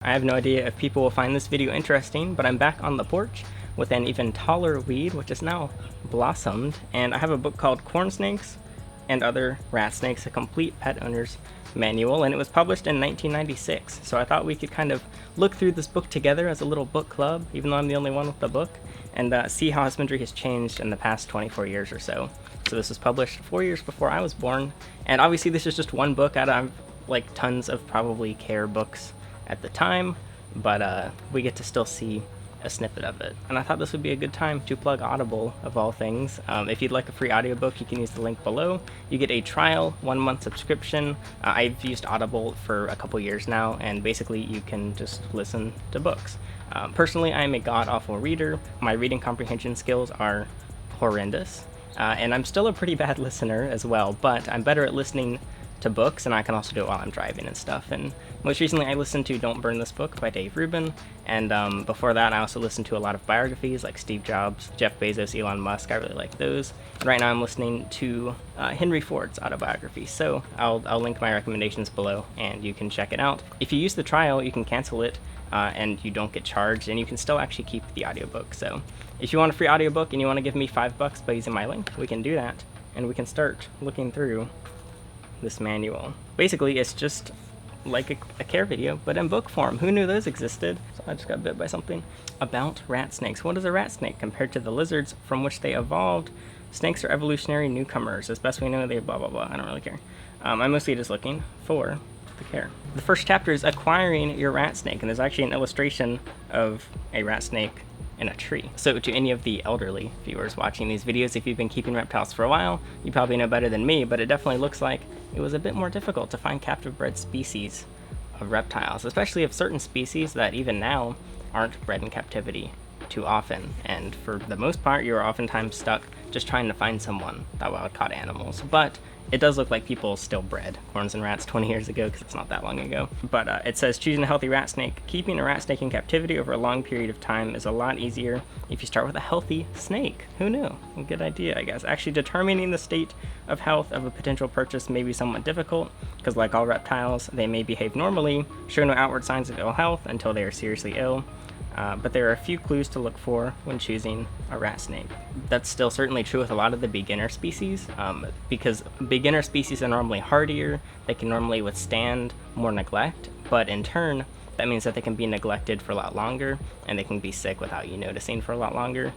I have no idea if people will find this video interesting, but I'm back on the porch with an even taller weed, which is now blossomed, and I have a book called Corn Snakes and Other Rat Snakes, a complete pet owner's manual, and it was published in 1996, so I thought we could kind of look through this book together as a little book club, even though I'm the only one with the book, and see how husbandry has changed in the past 24 years or so. So this was published 4 years before I was born, and obviously this is just one book out of like tons of probably care books at the time, but we get to still see a snippet of it. And I thought this would be a good time to plug Audible, of all things. If you'd like a free audiobook, you can use the link below. You get a trial 1-month subscription. I've used Audible for a couple years now, and basically you can just listen to books. Personally, I'm a god-awful reader. My reading comprehension skills are horrendous, and I'm still a pretty bad listener as well, but I'm better at listening to books, and I can also do it while I'm driving and stuff. And most recently I listened to Don't Burn This Book by Dave Rubin, and before that I also listened to a lot of biographies like Steve Jobs, Jeff Bezos, Elon Musk. I really like those. And right now I'm listening to Henry Ford's autobiography, so I'll link my recommendations below and you can check it out. If you use the trial, you can cancel it and you don't get charged, and you can still actually keep the audiobook. So if you want a free audiobook and you want to give me $5 by using my link, we can do that, and we can start looking through this manual. Basically, it's just like a care video, but in book form. Who knew those existed? So I just got bit by something. About rat snakes. What is a rat snake compared to the lizards from which they evolved? Snakes are evolutionary newcomers. As best we know, they blah blah blah. I don't really care. I'm mostly just looking for the care. The first chapter is acquiring your rat snake, and there's actually an illustration of a rat snake in a tree. So to any of the elderly viewers watching these videos, if you've been keeping reptiles for a while, you probably know better than me, but it definitely looks like it was a bit more difficult to find captive bred species of reptiles, especially of certain species that even now aren't bred in captivity too often. And for the most part, you're oftentimes stuck just trying to find someone that wild caught animals. But it does look like people still bred corns and rats 20 years ago, because it's not that long ago. But it says, choosing a healthy rat snake. Keeping a rat snake in captivity over a long period of time is a lot easier if you start with a healthy snake. Who knew? A good idea, I guess. Actually, determining the state of health of a potential purchase may be somewhat difficult, because like all reptiles, they may behave normally, show no outward signs of ill health until they are seriously ill. But there are a few clues to look for when choosing a rat snake. That's still certainly true with a lot of the beginner species, because beginner species are normally hardier, they can normally withstand more neglect, but in turn, that means that they can be neglected for a lot longer, and they can be sick without you noticing for a lot longer.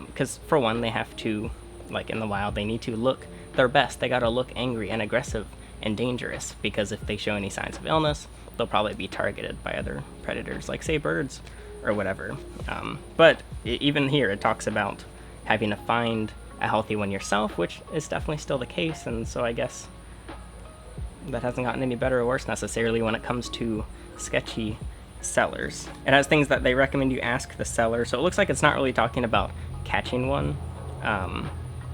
Because for one, they have to, like in the wild, they need to look their best. They gotta look angry and aggressive and dangerous, because if they show any signs of illness, they'll probably be targeted by other predators, like say birds or whatever. But even here it talks about having to find a healthy one yourself, which is definitely still the case, and so I guess that hasn't gotten any better or worse necessarily when it comes to sketchy sellers. It has things that they recommend you ask the seller, so it looks like it's not really talking about catching one,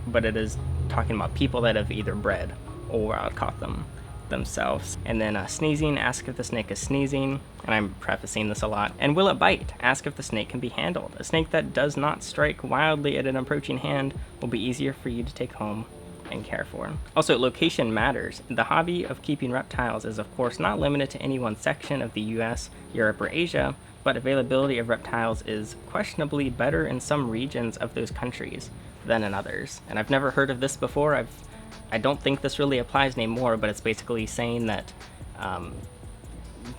but it is talking about people that have either bred or wild caught them themselves. And then sneezing, ask if the snake is sneezing, and I'm prefacing this a lot. And will it bite? Ask if the snake can be handled. A snake that does not strike wildly at an approaching hand will be easier for you to take home and care for. Also, location matters. The hobby of keeping reptiles is of course not limited to any one section of the US, Europe, or Asia, but availability of reptiles is questionably better in some regions of those countries than in others. And I've never heard of this before. I don't think this really applies anymore, but it's basically saying that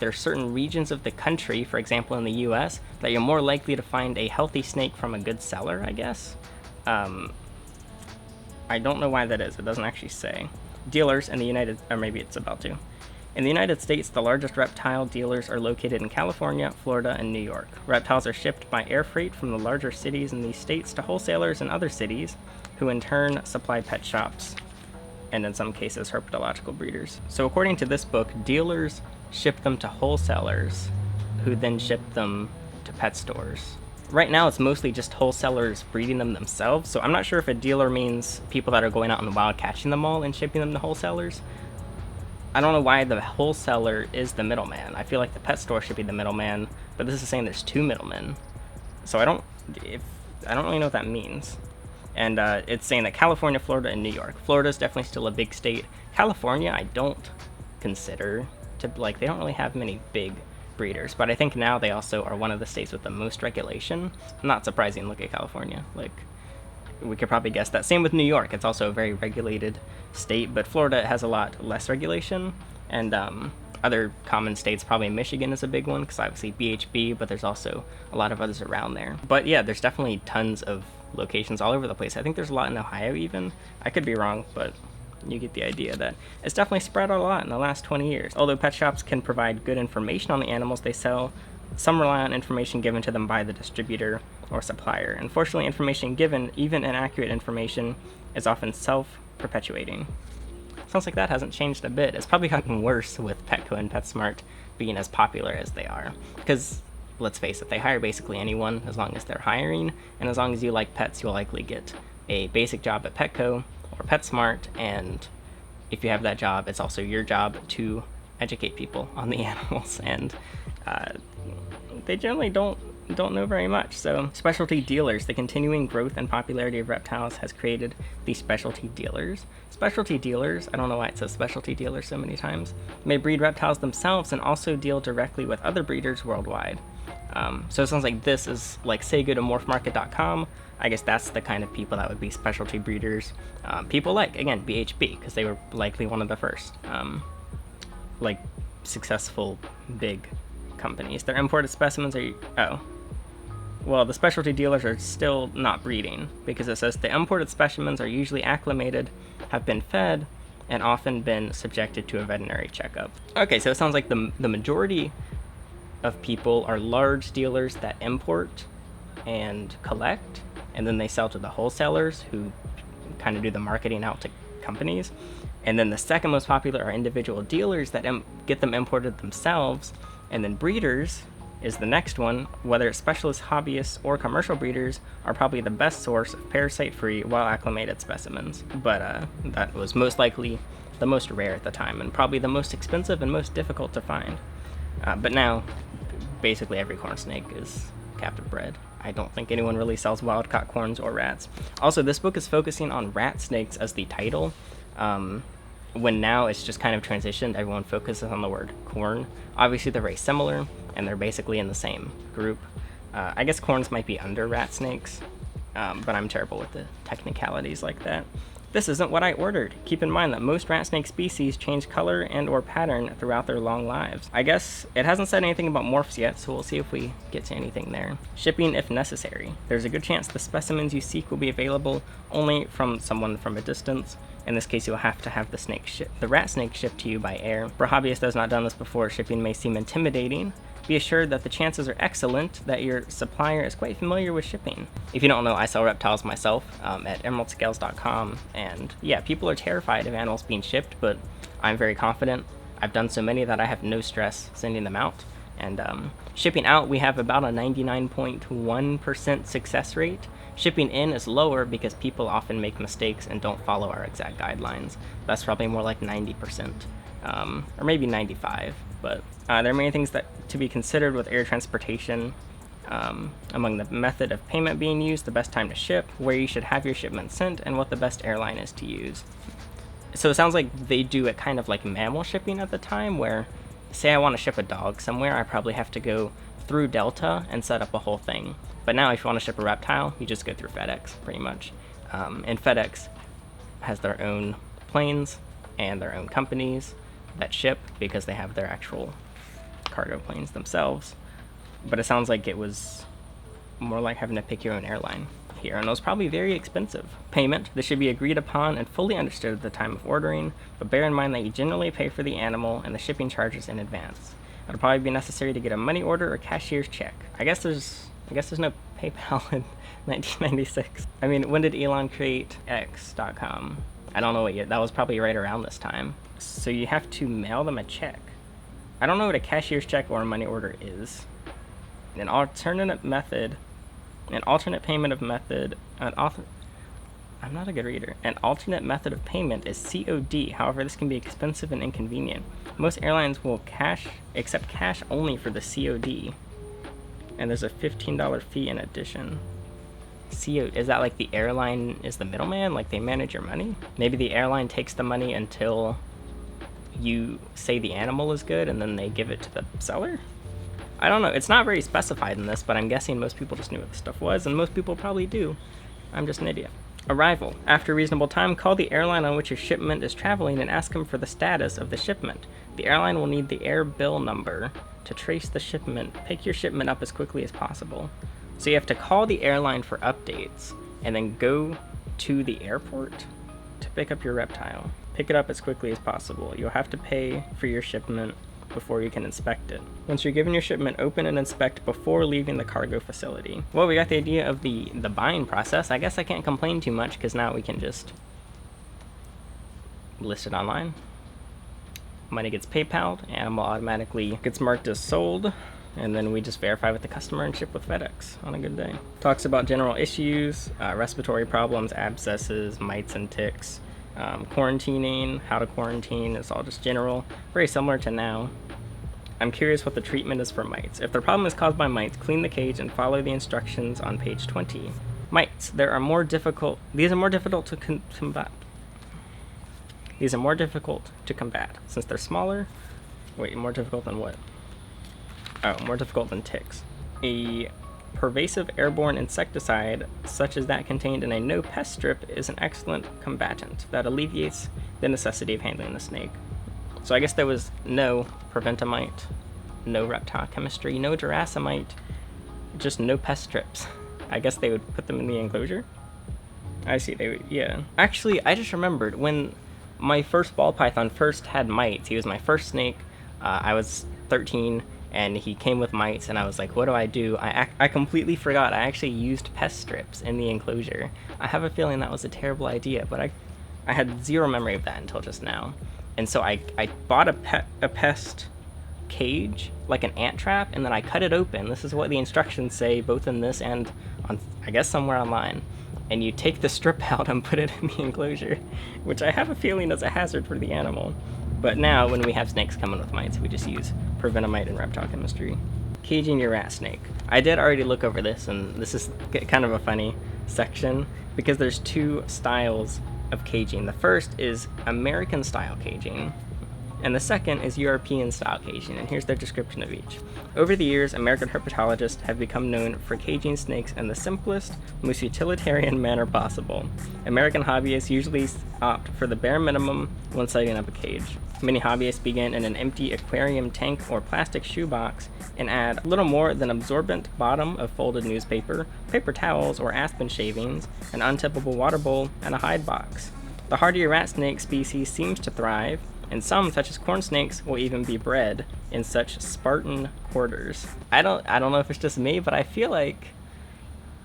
there are certain regions of the country, for example in the US, that you're more likely to find a healthy snake from a good seller, I guess. I don't know why that is. It doesn't actually say. Dealers in the United, or maybe it's about to. In the United States, the largest reptile dealers are located in California, Florida, and New York. Reptiles are shipped by air freight from the larger cities in these states to wholesalers in other cities, who in turn supply pet shops, and in some cases herpetological breeders. So according to this book, dealers ship them to wholesalers, who then ship them to pet stores. Right now it's mostly just wholesalers breeding them themselves, so I'm not sure if a dealer means people that are going out in the wild catching them all and shipping them to wholesalers. I don't know why the wholesaler is the middleman. I feel like the pet store should be the middleman, but this is saying there's two middlemen. So I don't really know what that means. And it's saying that California, Florida, and New York. Florida is definitely still a big state. California, I don't consider to, like, they don't really have many big breeders. But I think now they also are one of the states with the most regulation. Not surprising, look at California. Like, we could probably guess that. Same with New York. It's also a very regulated state, but Florida has a lot less regulation. And other common states, probably Michigan is a big one, because obviously BHB, but there's also a lot of others around there. But yeah, there's definitely tons of locations all over the place. I think there's a lot in Ohio even. I could be wrong, but you get the idea that it's definitely spread out a lot in the last 20 years. Although pet shops can provide good information on the animals they sell, some rely on information given to them by the distributor or supplier. Unfortunately, information given, even inaccurate information, is often self-perpetuating. Sounds like that hasn't changed a bit. It's probably gotten worse with Petco and PetSmart being as popular as they are. Because, let's face it, they hire basically anyone as long as they're hiring, and as long as you like pets, you'll likely get a basic job at Petco or PetSmart, and if you have that job, it's also your job to educate people on the animals, and they generally don't know very much. So specialty dealers, the continuing growth and popularity of reptiles has created these specialty dealers. Specialty dealers, I don't know why it says specialty dealers so many times, may breed reptiles themselves and also deal directly with other breeders worldwide. So it sounds like this is like, say, go to morphmarket.com. I guess that's the kind of people that would be specialty breeders. People like, again, BHB, because they were likely one of the first, like, successful big companies. Their imported specimens are, well, the specialty dealers are still not breeding, because it says the imported specimens are usually acclimated, have been fed, and often been subjected to a veterinary checkup. Okay, so it sounds like the majority of people are large dealers that import and collect, and then they sell to the wholesalers who kind of do the marketing out to companies. And then the second most popular are individual dealers that get them imported themselves, and then breeders is the next one. Whether it's specialist, hobbyists, or commercial breeders are probably the best source of parasite-free, well-acclimated specimens. But that was most likely the most rare at the time, and probably the most expensive and most difficult to find. But now, basically every corn snake is captive bred. I don't think anyone really sells wild-caught corns or rats. Also, this book is focusing on rat snakes as the title, when now it's just kind of transitioned. Everyone focuses on the word corn. Obviously, they're very similar, and they're basically in the same group. I guess corns might be under rat snakes, but I'm terrible with the technicalities like that. This isn't what I ordered. Keep in mind that most rat snake species change color and or pattern throughout their long lives. I guess it hasn't said anything about morphs yet, so we'll see if we get to anything there. Shipping if necessary. There's a good chance the specimens you seek will be available only from someone from a distance. In this case, you'll have to have the rat snake shipped to you by air. For a hobbyist that has not done this before, shipping may seem intimidating. Be assured that the chances are excellent that your supplier is quite familiar with shipping. If you don't know, I sell reptiles myself at emeraldscales.com, and yeah, people are terrified of animals being shipped, but I'm very confident. I've done so many that I have no stress sending them out. And shipping out, we have about a 99.1% success rate. Shipping in is lower because people often make mistakes and don't follow our exact guidelines. That's probably more like 90%, or maybe 95%. But there are many things to be considered with air transportation. Among the method of payment being used, the best time to ship, where you should have your shipment sent, and what the best airline is to use. So it sounds like they do it kind of like mammal shipping at the time, where, say I want to ship a dog somewhere, I probably have to go through Delta and set up a whole thing. But now if you want to ship a reptile, you just go through FedEx, pretty much. And FedEx has their own planes and their own companies that ship, because they have their actual cargo planes themselves. But it sounds like it was more like having to pick your own airline here, and it was probably very expensive. Payment. This should be agreed upon and fully understood at the time of ordering, but bear in mind that you generally pay for the animal and the shipping charges in advance. It'll probably be necessary to get a money order or cashier's check. I guess there's no PayPal in 1996. I mean, when did Elon create X.com? I don't know what year. That was probably right around this time. So you have to mail them a check. I don't know what a cashier's check or a money order is. An alternate payment of method, I'm not a good reader. An alternate method of payment is COD. However, this can be expensive and inconvenient. Most airlines will accept cash only for the COD. And there's a $15 fee in addition. Is that like the airline is the middleman? Like they manage your money? Maybe the airline takes the money until you say the animal is good and then they give it to the seller? I don't know, it's not very specified in this, but I'm guessing most people just knew what this stuff was, and most people probably do. I'm just an idiot. Arrival. After a reasonable time, call the airline on which your shipment is traveling and ask them for the status of the shipment. The airline will need the air bill number to trace the shipment. Pick your shipment up as quickly as possible. So you have to call the airline for updates, and then go to the airport to pick up your reptile. Pick it up as quickly as possible. You'll have to pay for your shipment before you can inspect it. Once you're given your shipment, open and inspect before leaving the cargo facility. Well, we got the idea of the buying process. I guess I can't complain too much because now we can just list it online. Money gets PayPal'd, animal automatically gets marked as sold, and then we just verify with the customer and ship with FedEx on a good day. Talks about general issues, respiratory problems, abscesses, mites and ticks, quarantining, how to quarantine. It's all just general, very similar to now. I'm curious what the treatment is for mites. If the problem is caused by mites, clean the cage and follow the instructions on page 20. Mites. These are more difficult to combat. These are more difficult to combat since they're smaller. Wait, more difficult than what? Oh, more difficult than ticks. A pervasive airborne insecticide, such as that contained in a no-pest strip, is an excellent combatant that alleviates the necessity of handling the snake. So I guess there was no preventamite, no reptile chemistry, no gerasimite, just no pest strips. I guess they would put them in the enclosure? I see, they would, yeah. Actually, I just remembered when my first ball python first had mites. He was my first snake. I was 13, and he came with mites, and I was like, what do? I completely forgot I actually used pest strips in the enclosure. I have a feeling that was a terrible idea, but I had zero memory of that until just now. And so I bought a pest cage, like an ant trap, and then I cut it open. This is what the instructions say, both in this and on, I guess, somewhere online. And you take the strip out and put it in the enclosure, which I have a feeling is a hazard for the animal. But now, when we have snakes coming with mites, we just use preventamite and reptile chemistry. Caging your rat snake. I did already look over this, and this is kind of a funny section, because there's two styles of caging. The first is American style caging, and the second is European style caging, and here's their description of each. Over the years, American herpetologists have become known for caging snakes in the simplest, most utilitarian manner possible. American hobbyists usually opt for the bare minimum when setting up a cage. Many hobbyists begin in an empty aquarium tank or plastic shoebox and add little more than absorbent bottom of folded newspaper, paper towels, or aspen shavings, an untippable water bowl, and a hide box. The hardier rat snake species seems to thrive, and some, such as corn snakes, will even be bred in such Spartan quarters. I don't know if it's just me, but I feel like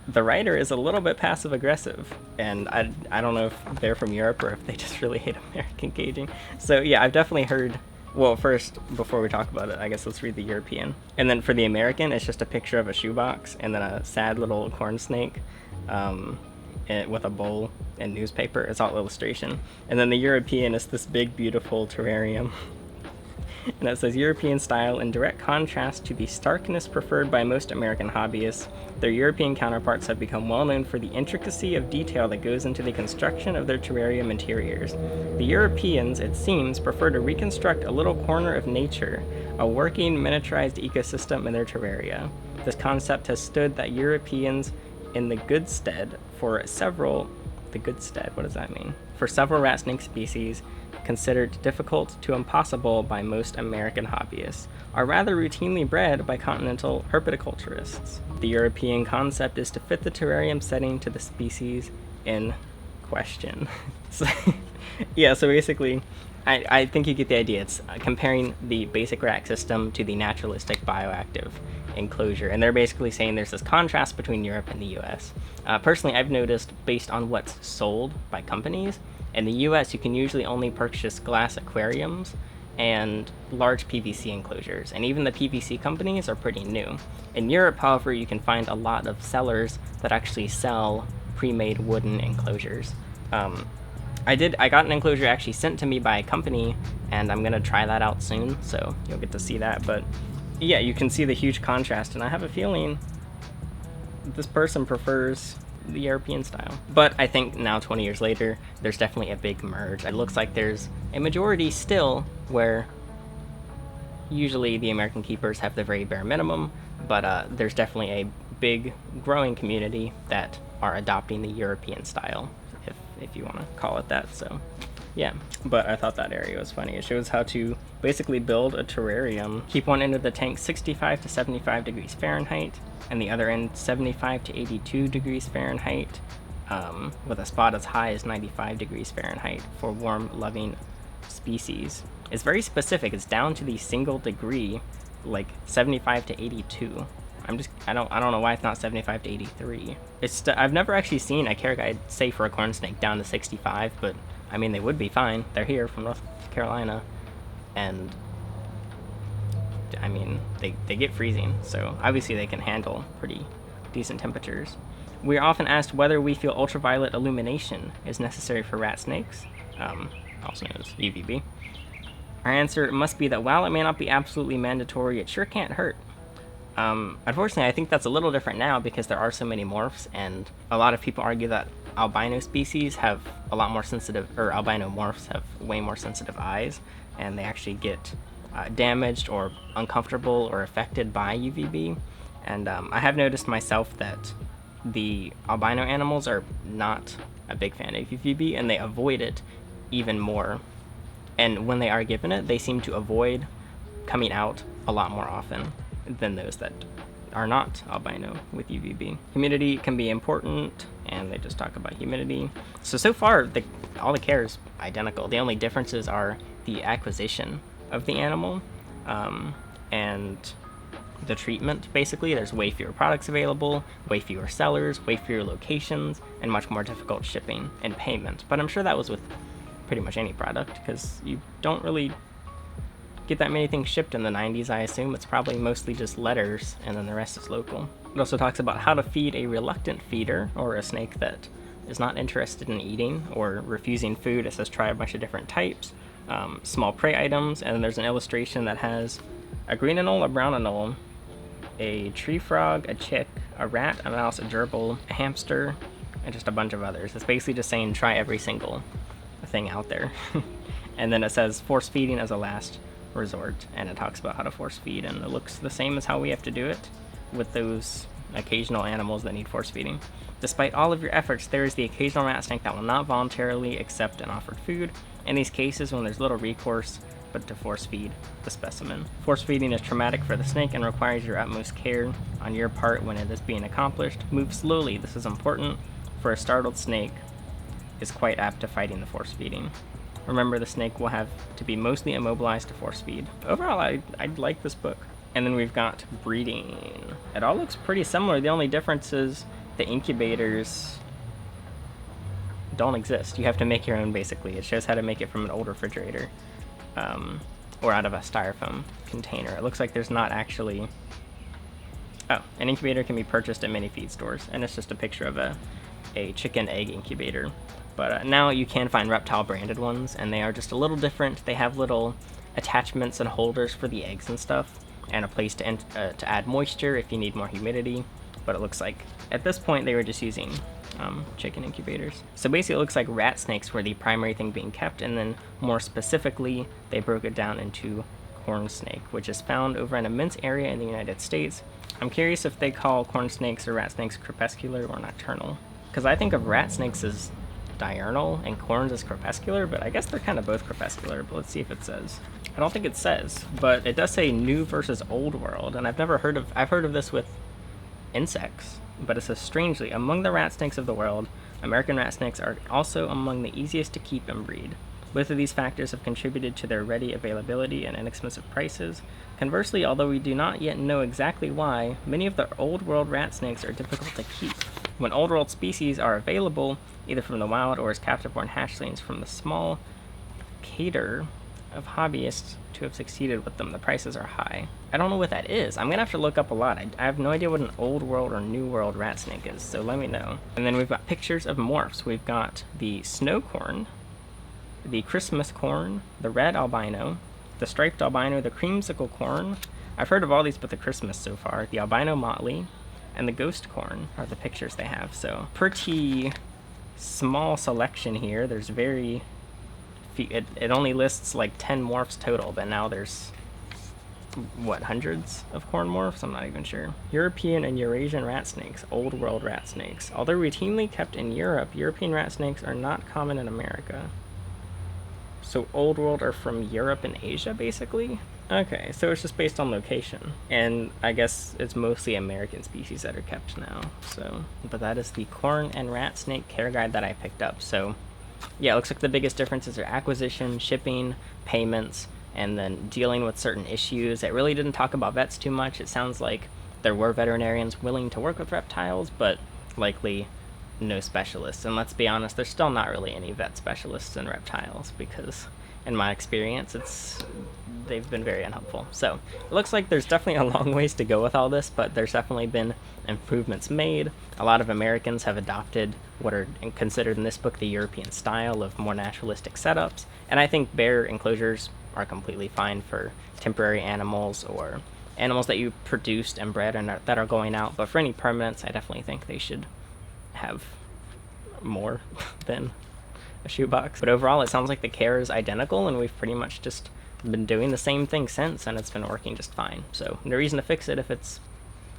the writer is a little bit passive-aggressive, and I don't know if they're from Europe or if they just really hate American caging. So yeah, I've definitely heard. Well, first, before we talk about it, I guess let's read the European. And then for the American, it's just a picture of a shoebox and then a sad little corn snake with a bowl and newspaper. It's all illustration. And then the European is this big, beautiful terrarium. And it says, European style, in direct contrast to the starkness preferred by most American hobbyists, their European counterparts have become well known for the intricacy of detail that goes into the construction of their terrarium interiors. The Europeans, it seems, prefer to reconstruct a little corner of nature, a working miniaturized ecosystem in their terraria. This concept has stood that Europeans in the good stead for several... The good stead, what does that mean? For several rat snake species, considered difficult to impossible by most American hobbyists, are rather routinely bred by continental herpetoculturists. The European concept is to fit the terrarium setting to the species in question. So basically, I think you get the idea. It's comparing the basic rat system to the naturalistic bioactive enclosure, and they're basically saying there's this contrast between Europe and the US. Personally, I've noticed, based on what's sold by companies, in the US you can usually only purchase glass aquariums and large PVC enclosures, and even the PVC companies are pretty new. In Europe, however, you can find a lot of sellers that actually sell pre-made wooden enclosures. I got an enclosure actually sent to me by a company, and I'm gonna try that out soon, so you'll get to see that. But yeah, you can see the huge contrast, and I have a feeling this person prefers the European style. But I think now, 20 years later, there's definitely a big merge. It looks like there's a majority still where Usually the American keepers have the very bare minimum, but there's definitely a big growing community that are adopting the European style, if you want to call it that. So yeah, but I thought that area was funny. It shows how to basically build a terrarium. Keep one end of the tank 65 to 75 degrees Fahrenheit, and the other end 75 to 82 degrees Fahrenheit, with a spot as high as 95 degrees Fahrenheit for warm, loving species. It's very specific. It's down to the single degree, like 75 to 82. I don't know why it's not 75 to 83. I've never actually seen a care guide say for a corn snake down to 65, but I mean, they would be fine. They're here from North Carolina, and I mean, they get freezing, so obviously they can handle pretty decent temperatures. We are often asked whether we feel ultraviolet illumination is necessary for rat snakes, also known as UVB. Our answer must be that while it may not be absolutely mandatory, it sure can't hurt. Unfortunately, I think that's a little different now because there are so many morphs, and a lot of people argue that albino species have a lot more sensitive, or albino morphs have way more sensitive eyes, and they actually get damaged or uncomfortable or affected by UVB. And I have noticed myself that the albino animals are not a big fan of UVB, and they avoid it even more. And when they are given it, they seem to avoid coming out a lot more often than those that are not albino with UVB. Humidity can be important, and they just talk about humidity. So far, all the care is identical. The only differences are the acquisition of the animal, and the treatment. Basically, there's way fewer products available, way fewer sellers, way fewer locations, and much more difficult shipping and payment. But I'm sure that was with pretty much any product, because you don't really get that many things shipped in the 90s. I assume it's probably mostly just letters, and then the rest is local. It also talks about how to feed a reluctant feeder, or a snake that is not interested in eating or refusing food. It says try a bunch of different types, small prey items, and then there's an illustration that has a green anole, a brown anole, a tree frog, a chick, a rat, a mouse, a gerbil, a hamster, and just a bunch of others. It's basically just saying try every single thing out there. And then it says force feeding as a last resort, and it talks about how to force feed, and it looks the same as how we have to do it with those occasional animals that need force feeding. Despite all of your efforts, there is the occasional rat snake that will not voluntarily accept an offered food. In these cases, when there's little recourse but to force feed the specimen. Force feeding is traumatic for the snake and requires your utmost care on your part when it is being accomplished. Move slowly. This is important, for a startled snake is quite apt to fighting the force feeding. Remember, the snake will have to be mostly immobilized to force feed. Overall, I like this book. And then we've got breeding. It all looks pretty similar. The only difference is the incubators don't exist. You have to make your own, basically. It shows how to make it from an old refrigerator, or out of a styrofoam container. It looks like there's not actually... Oh, an incubator can be purchased at many feed stores, and it's just a picture of a chicken egg incubator. But now you can find reptile branded ones, and they are just a little different. They have little attachments and holders for the eggs and stuff, and a place to add moisture if you need more humidity. But it looks like at this point they were just using chicken incubators. So basically it looks like rat snakes were the primary thing being kept, and then more specifically they broke it down into corn snake, which is found over an immense area in the United States. I'm curious if they call corn snakes or rat snakes crepuscular or nocturnal, because I think of rat snakes as diurnal and corns as crepuscular, but I guess they're kind of both crepuscular. But let's see if it says. I don't think it says, but it does say new versus old world, and I've heard of this with insects, but it says, strangely, among the rat snakes of the world, American rat snakes are also among the easiest to keep and breed. Both of these factors have contributed to their ready availability and inexpensive prices. Conversely, although we do not yet know exactly why, many of the old world rat snakes are difficult to keep. When old world species are available, either from the wild or as captive-born hatchlings from the small cadre of hobbyists to have succeeded with them, the prices are high. I don't know what that is. I'm gonna have to look up a lot. I have no idea what an old world or new world rat snake is, so let me know. And then we've got pictures of morphs. We've got the snow corn, the Christmas corn, the red albino, the striped albino, the creamsicle corn. I've heard of all these but the Christmas so far. The albino motley and the ghost corn are the pictures they have. So pretty small selection here. There's very few, it only lists like 10 morphs total, but now there's what, hundreds of corn morphs? I'm not even sure. European and Eurasian rat snakes, old world rat snakes. Although routinely kept in Europe, European rat snakes are not common in America. So old world are from Europe and Asia, basically? Okay, so it's just based on location. And I guess it's mostly American species that are kept now, so. But that is the corn and rat snake care guide that I picked up. So yeah, it looks like the biggest differences are acquisition, shipping, payments, and then dealing with certain issues. It really didn't talk about vets too much. It sounds like there were veterinarians willing to work with reptiles, but likely no specialists. And let's be honest, there's still not really any vet specialists in reptiles because, in my experience, they've been very unhelpful. So it looks like there's definitely a long ways to go with all this, but there's definitely been improvements made. A lot of Americans have adopted what are considered in this book the European style of more naturalistic setups, and I think bear enclosures are completely fine for temporary animals or animals that you produced and bred and that are going out, but for any permanents, I definitely think they should have more than a shoebox. But overall, it sounds like the care is identical, and we've pretty much just been doing the same thing since, and it's been working just fine. So no reason to fix it if it's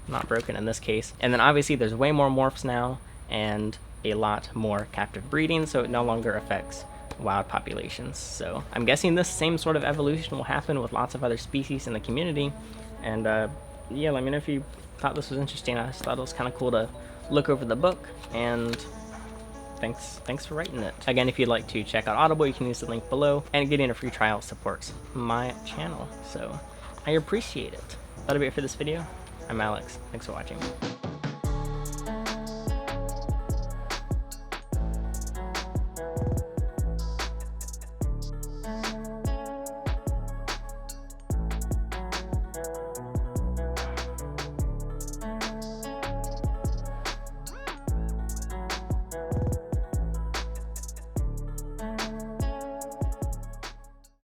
not broken in this case. And then obviously there's way more morphs now, and a lot more captive breeding, so it no longer affects wild populations. So I'm guessing this same sort of evolution will happen with lots of other species in the community. And yeah, let me know if you thought this was interesting. I just thought it was kind of cool to look over the book, and thanks for writing it. Again, if you'd like to check out Audible, you can use the link below, and getting a free trial supports my channel, so I appreciate it. That'll be it for this video. I'm Alex. Thanks for watching.